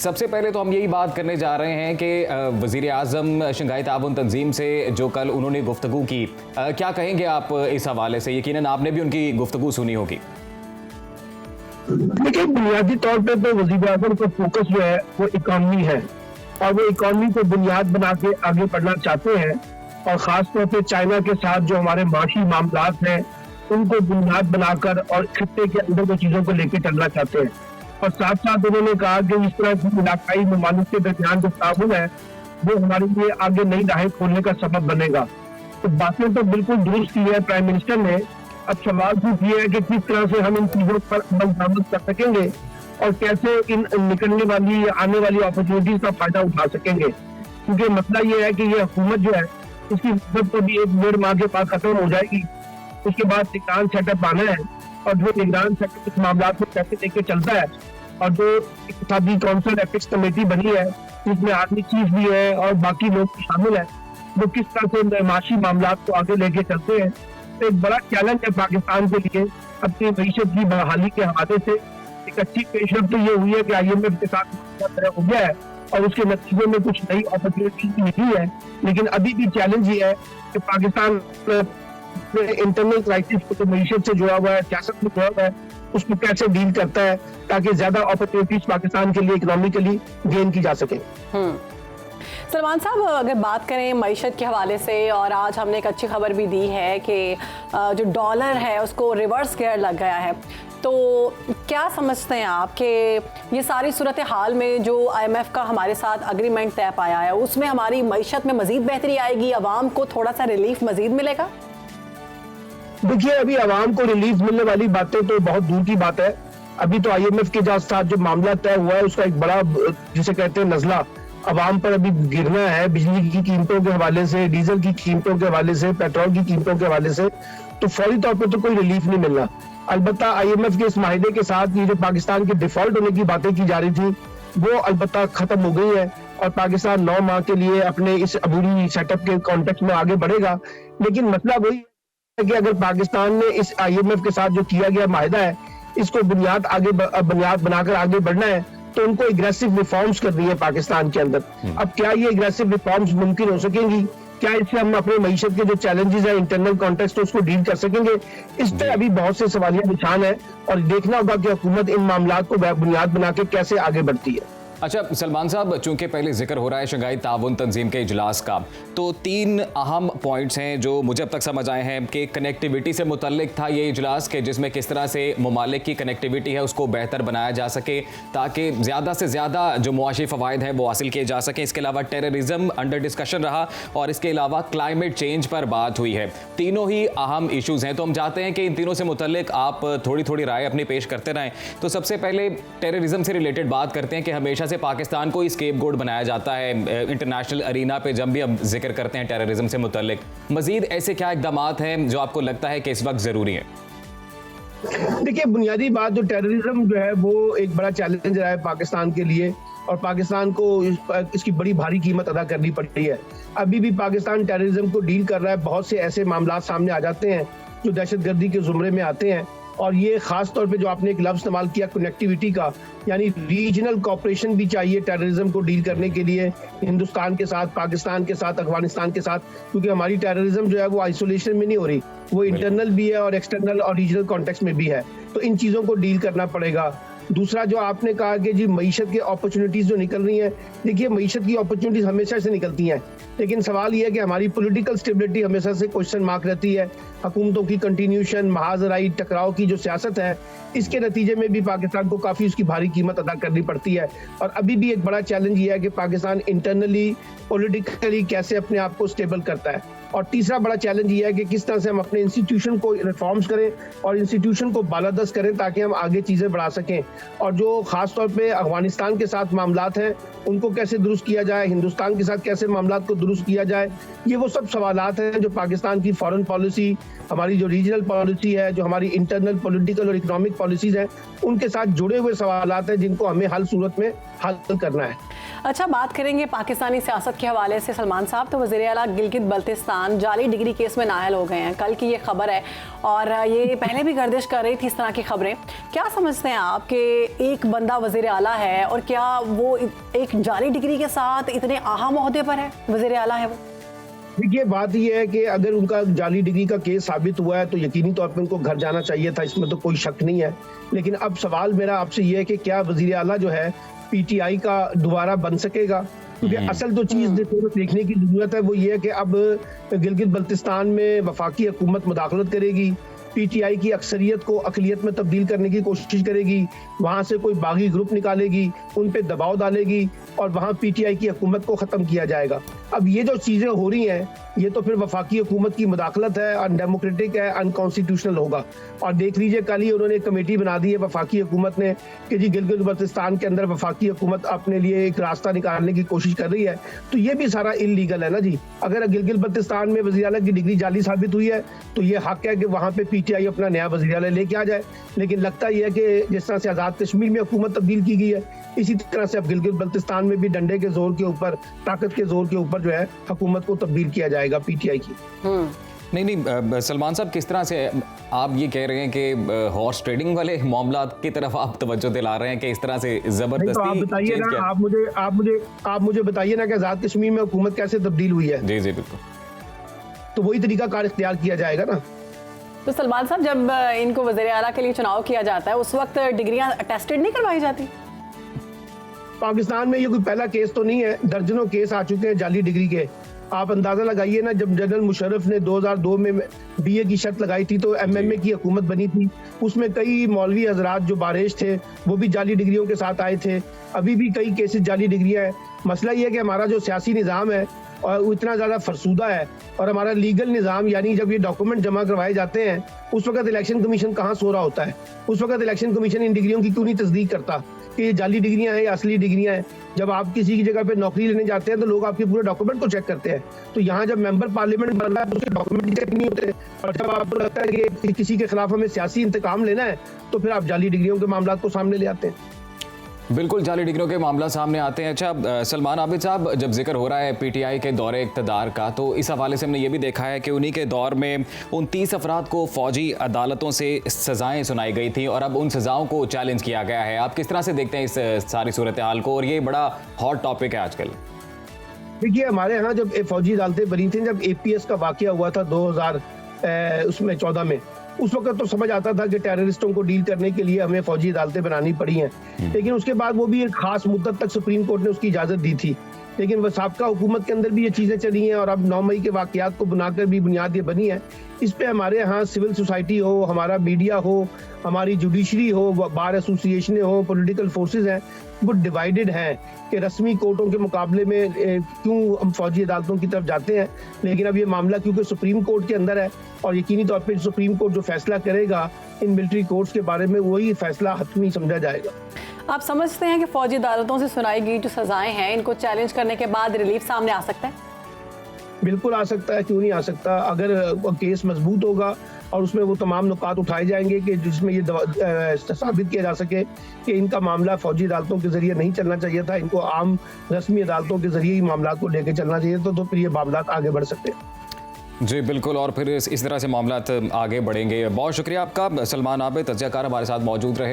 सबसे पहले तो हम यही बात करने जा रहे हैं कि वज़ीर आज़म शंघाई ताउन तंजीम से जो कल उन्होंने गुफ्तगू की, क्या कहेंगे आप इस हवाले से? यकीनन आपने भी उनकी गुफ्तगू सुनी होगी। देखिए, बुनियादी तौर पे तो वज़ीर आज़म का फोकस जो है वो इकॉनमी है और वो इकॉनमी को बुनियाद बना के आगे बढ़ना चाहते हैं और खास तौर पे चाइना के साथ जो हमारे माशी मामलात हैं उनको बुनियाद बनाकर और खित्ते के अंदर वो चीजों को लेकर चलना चाहते हैं। और साथ साथ उन्होंने कहा कि इस तरह की इलाकाई ममालिक के दरमियान जो ताउन है वो हमारे लिए आगे नई राहें खोलने का सबब बनेगा। तो बातें तो बिल्कुल दुरुस्त की है प्राइम मिनिस्टर ने। अब सवाल सिर्फ ये है कि किस तरह से हम इन चीजों पर अमल दरामद कर सकेंगे और कैसे इन निकलने वाली आने वाली अपॉर्चुनिटीज का फायदा उठा सकेंगे। क्योंकि मसला ये है कि ये हुकूमत जो है इसकी मुद्दत तो भी 1-1.5 माह के बाद खत्म हो जाएगी। उसके बाद निगरान सेटअप आना है और जो निगरान सेटअप इस मामला को कैसे लेके चलता है और जो इक्तिसादी काउंसिल एथिक्स कमेटी बनी है जिसमें आर्मी चीफ भी है और बाकी लोग शामिल है, वो किस तरह से माशी मामला को आगे लेके चलते हैं। तो एक बड़ा चैलेंज है पाकिस्तान के लिए अपनी मईशत की बहाली के हवाले से। एक अच्छी पेशरफ तो ये हुई है कि IMF के साथ हो गया है और उसके नतीजे में कुछ नई अपॉर्चुनिटी मिली है, लेकिन अभी भी चैलेंज ये है कि पाकिस्तान इंटरनल क्राइसिस को तो मईशत से जुड़ा हुआ है, सियासत से जुड़ा हुआ है, उसको कैसे डील करता है ताकि ज्यादा अपॉर्चुनिटीज पाकिस्तान के लिए इकोनॉमिकली गेन की जा सके। सलमान साहब, अगर बात करें मईशत के हवाले से, और आज हमने एक अच्छी खबर भी दी है कि जो डॉलर है उसको रिवर्स गियर लग गया है, तो क्या समझते हैं आप कि ये सारी सूरत हाल में जो IMF का हमारे साथ अग्रीमेंट तय पाया है उसमें हमारी मईशत में मजीद बेहतरी आएगी, आवाम को थोड़ा सा रिलीफ मजीद मिलेगा? देखिए, अभी आवाम को रिलीफ मिलने वाली बातें तो बहुत दूर की बात है। अभी तो IMF के साथ जो मामला तय हुआ है उसका एक बड़ा, जिसे कहते हैं, नजला आवाम पर अभी गिरना है। बिजली की कीमतों के हवाले से, डीजल की कीमतों के हवाले से, पेट्रोल की कीमतों के हवाले से तो फौरी तौर पर तो कोई रिलीफ नहीं मिलना। अलबत्ता IMF के इस माहिदे के साथ ये जो पाकिस्तान के डिफॉल्ट होने की बातें की जा रही थी वो अलबत्ता खत्म हो गई है और पाकिस्तान 9 माह के लिए अपने इस अबूरी सेटअप के कॉन्टेक्स्ट में आगे बढ़ेगा। लेकिन मसला वही है कि अगर पाकिस्तान ने इस IMF के साथ जो किया गया माहिदा है इसको बुनियाद बनाकर आगे बढ़ना है तो उनको एग्रेसिव रिफॉर्म्स करनी है पाकिस्तान के अंदर। अब क्या ये एग्रेसिव रिफॉर्म्स मुमकिन हो सकेंगी? क्या इससे हम अपने मईशत के जो चैलेंजेस है इंटरनल कॉन्टेक्स्ट उसको डील कर सकेंगे? इस पर अभी बहुत से सवालिया निशान है और देखना होगा कि हुकूमत इन मामलात को बुनियाद बना के कैसे आगे बढ़ती है। अच्छा सलमान साहब, चूंकि पहले जिक्र हो रहा है शंघाई ताउन तंजीम के इजलास का, तो 3 अहम पॉइंट्स हैं जो मुझे अब तक समझ आए हैं कि कनेक्टिविटी से मुतल्लिक था ये इजलास के, जिसमें किस तरह से ममालिक की कनेक्टिविटी है उसको बेहतर बनाया जा सके ताकि ज़्यादा से ज़्यादा जो मुआशी फ़वाइद हैं वो हासिल किए जा सकें। इसके अलावा टेररिज्म अंडर डिस्कशन रहा और इसके अलावा क्लाइमेट चेंज पर बात हुई है। तीनों ही अहम इशूज़ हैं, तो हम चाहते हैं कि इन तीनों से मुतल्लिक आप थोड़ी थोड़ी राय अपनी पेश करते रहें। तो सबसे पहले टेररिज्म से रिलेटेड बात करते हैं कि हमेशा पाकिस्तान को स्केपगोट बनाया जाता है इंटरनेशनल अरीना पे जब भी अब जिक्र करते हैं टेररिज्म से मुतल्लिक। मजीद ऐसे क्या इक़दामात हैं जो आपको लगता है कि इस वक्त जरूरी है? देखिए, बुनियादी बात जो टेररिज्म जो है वो एक बड़ा चैलेंज रहा है पाकिस्तान के लिए और पाकिस्तान को इसकी बड़ी भारी कीमत अदा करनी पड़ रही है। अभी भी पाकिस्तान टेररिज्म को डील कर रहा है। बहुत से ऐसे मामला सामने आ जाते हैं जो दहशतगर्दी के जुमरे में आते हैं और ये खास तौर पे जो आपने एक लफ्ज इस्तेमाल किया कनेक्टिविटी का, यानी रीजनल कोऑपरेशन भी चाहिए टेररिज्म को डील करने के लिए हिंदुस्तान के साथ, पाकिस्तान के साथ, अफगानिस्तान के साथ, क्योंकि हमारी टेररिज्म जो है वो आइसोलेशन में नहीं हो रही, वो इंटरनल भी है और एक्सटर्नल और रीजनल कॉन्टेक्स्ट में भी है। तो इन चीजों को डील करना पड़ेगा। दूसरा जो आपने कहा कि जी मईशत की अपॉर्चुनिटीज जो निकल रही हैं, देखिए मईशत की अपॉर्चुनिटीज हमेशा से निकलती हैं, लेकिन सवाल यह है कि हमारी पॉलिटिकल स्टेबिलिटी हमेशा से क्वेश्चन मार्क रहती है। हुकूमतों की कंटिन्यूशन, महाजराई, टकराव की जो सियासत है, इसके नतीजे में भी पाकिस्तान को काफी उसकी भारी कीमत अदा करनी पड़ती है। और अभी भी एक बड़ा चैलेंज ये है कि पाकिस्तान इंटरनली पॉलिटिकली कैसे अपने आप को स्टेबल करता है। और तीसरा बड़ा चैलेंज ये है कि किस तरह से हम अपने इंस्टीट्यूशन को रिफॉर्म्स करें और इंस्टीट्यूशन को बालादस्त करें ताकि हम आगे चीजें बढ़ा सकें। और जो खास तौर पे अफगानिस्तान के साथ मामलात हैं उनको कैसे दुरुस्त किया जाए, हिंदुस्तान के साथ कैसे मामलात को दुरुस्त किया जाए, ये वो सब सवालात हैं जो पाकिस्तान की फॉरेन पॉलिसी, हमारी जो रीजनल पॉलिसी है, जो हमारी इंटरनल पॉलिटिकल और इकोनॉमिक पॉलिसीज हैं, उनके साथ जुड़े हुए सवालात हैं जिनको हमें हर सूरत में हल करना है। अच्छा, बात करेंगे पाकिस्तानी सियासत के हवाले से सलमान साहब। तो वज़ीर आला गिलगित बल्तिस्तान जाली डिग्री केस में नाअहल हो गए हैं। कल की ये खबर है और ये पहले भी गर्दिश कर रही थी इस तरह की खबरें। क्या समझते हैं आप कि एक बंदा वज़ीर आला है और क्या वो एक जाली डिग्री के साथ इतने अहम ओहदे पर है, वज़ीर आला है वो? देखिए, बात यह है कि अगर उनका जाली डिग्री का केस साबित हुआ है तो यकीनी तौर पर उनको घर जाना चाहिए था, इसमें तो कोई शक नहीं है। लेकिन अब सवाल मेरा आपसे ये है कि क्या वज़ीर आला जो है पीटीआई का दोबारा बन सकेगा? क्योंकि असल जो चीज देखने की जरूरत है वो ये है कि अब गिलगित बल्तिस्तान में वफाकी हुकूमत मुदाखलत करेगी, पीटीआई की अक्सरियत को अकलियत में तब्दील करने की कोशिश करेगी, वहां से कोई बागी ग्रुप निकालेगी, उन पे दबाव डालेगी और वहां पीटीआई की हुकूमत को खत्म किया जाएगा। अब ये जो चीजें हो रही हैं ये तो फिर वफाकी हुकूमत की मुदाखलत है, अनडेमोक्रेटिक है, अनकॉन्स्टिट्यूशनल होगा। और देख लीजिए, कल ही उन्होंने एक कमेटी बना दी है वफाकी हुकूमत ने कि जी गिलगित बल्तिस्तान के अंदर वफाकी हुकूमत अपने लिए एक रास्ता निकालने की कोशिश कर रही है, तो ये भी सारा इल्लीगल है ना जी। अगर गिलगित बल्तिस्तान में वज़ीर आला की डिग्री जाली साबित हुई है तो ये हक है कि वहां पे पीटीआई अपना नया वज़ीर आला लेके आ जाए। लेकिन लगता यह है कि जिस तरह से आजाद कश्मीर में हुकूमत तब्दील की गई है, इसी तरह से अब गिलगित बल्तिस्तान में भी डंडे के जोर के ऊपर, ताकत के जोर के ऊपर जो है हुकूमत को तब्दील किया जाएगा पीटीआई की। नहीं, सलमान साहब, किस तरह से आप ये कह रहे हैं कि हॉर्स ट्रेडिंग वाले मामला की तरफ आप तवज्जो दिला रहे हैं कि इस तरह से जबरदस्ती? तो आप बताइए ना, आप मुझे बताइए ना कि आजाद कश्मीर में हुकूमत कैसे तब्दील हुई है। जी जी बिल्कुल। तो वही तरीका कार इख्तियार किया जाएगा ना। तो सलमान साहब, जब इनको वज़ीर आला के लिए चुनाव किया जाता है उस वक्त डिग्रियां टेस्टेड नहीं करवाई जाती? पाकिस्तान में ये कोई पहला केस तो नहीं है, दर्जनों केस आ चुके हैं जाली डिग्री के। आप अंदाजा लगाइए ना, जब जनरल मुशर्रफ ने 2002 में बीए की शर्त लगाई थी तो एमएमए की हुकूमत बनी थी, उसमें कई मौलवी हजरात जो बारिश थे वो भी जाली डिग्रियों के साथ आए थे। अभी भी कई केसेस जाली डिग्रियां हैं। मसला ये है कि हमारा जो सियासी निज़ाम है और वो इतना ज़्यादा फरसूदा है, और हमारा लीगल निज़ाम, यानी जब ये डॉक्यूमेंट जमा करवाए जाते हैं उस वक्त इलेक्शन कमीशन कहाँ सो रहा होता है। उस वक्त इलेक्शन कमीशन इन डिग्रियों की क्यों नहीं तस्दीक करता कि ये जाली डिग्रियां हैं या असली डिग्रियां हैं। जब आप किसी की जगह पे नौकरी लेने जाते हैं तो लोग आपके पूरे डॉक्यूमेंट को चेक करते हैं। तो यहाँ जब मेंबर पार्लियामेंट बन रहा है तो उसके डॉक्यूमेंट चेक नहीं होते, और जब आपको लगता है कि किसी के खिलाफ हमें सियासी इंतकाम लेना है तो फिर आप जाली डिग्रियों के मामला को सामने ले आते हैं। बिल्कुल, जाली डिग्रियों के मामला सामने आते हैं। अच्छा सलमान आबिद साहब, जब जिक्र हो रहा है पीटीआई के दौरे इक़्तिदार का, तो इस हवाले से हमने ये भी देखा है कि उन्हीं के दौर में 29 अफराद को फौजी अदालतों से सज़ाएं सुनाई गई थी और अब उन सज़ाओं को चैलेंज किया गया है। आप किस तरह से देखते हैं इस सारी सूरत हाल को, और ये बड़ा हॉट टॉपिक है आजकल? देखिए, हमारे यहाँ जब फौजी अदालतें बनी थी, जब एपीएस का वाकया हुआ था 2014 में, उस वक्त तो समझ आता था कि टेररिस्टों को डील करने के लिए हमें फौजी अदालतें बनानी पड़ी हैं। लेकिन उसके बाद वो भी एक खास मुद्दत तक सुप्रीम कोर्ट ने उसकी इजाजत दी थी। लेकिन वह साबका हुकूमत के अंदर भी ये चीजें चली हैं और अब 9 मई के वाकयात को बनाकर भी बुनियाद ये बनी है। इस पे हमारे यहाँ सिविल सोसाइटी हो, हमारा मीडिया हो, हमारी जुडिशरी हो, बार एसोसिएशन हो, पॉलिटिकल फोर्सेस हैं, वो डिवाइडेड हैं कि रस्मी कोर्टों के मुकाबले में क्यों हम फौजी अदालतों की तरफ जाते हैं। लेकिन अब ये मामला क्योंकि सुप्रीम कोर्ट के अंदर है और यकीनी तौर पर सुप्रीम कोर्ट जो फैसला करेगा इन मिलिट्री कोर्ट्स के बारे में, वही फैसला हतमी समझा जाएगा। आप समझते हैं कि फौजी अदालतों से सुनाई गई जो सजाएं हैं, इनको चैलेंज करने के बाद रिलीफ सामने आ सकता है? बिल्कुल आ सकता है, क्यों नहीं आ सकता। अगर केस मजबूत होगा और उसमें वो तमाम नुकात उठाए जाएंगे कि जिसमें ये साबित किया जा सके कि इनका मामला फौजी अदालतों के जरिए नहीं चलना चाहिए था, इनको आम रस्मी अदालतों के जरिए ही मामला को लेकर चलना चाहिए, तो फिर ये मामला आगे बढ़ सकते हैं। जी बिल्कुल, और फिर इस तरह से मामला आगे बढ़ेंगे। बहुत शुक्रिया आपका सलमान आबिद, तज्ज़ियाकार हमारे साथ मौजूद रहे।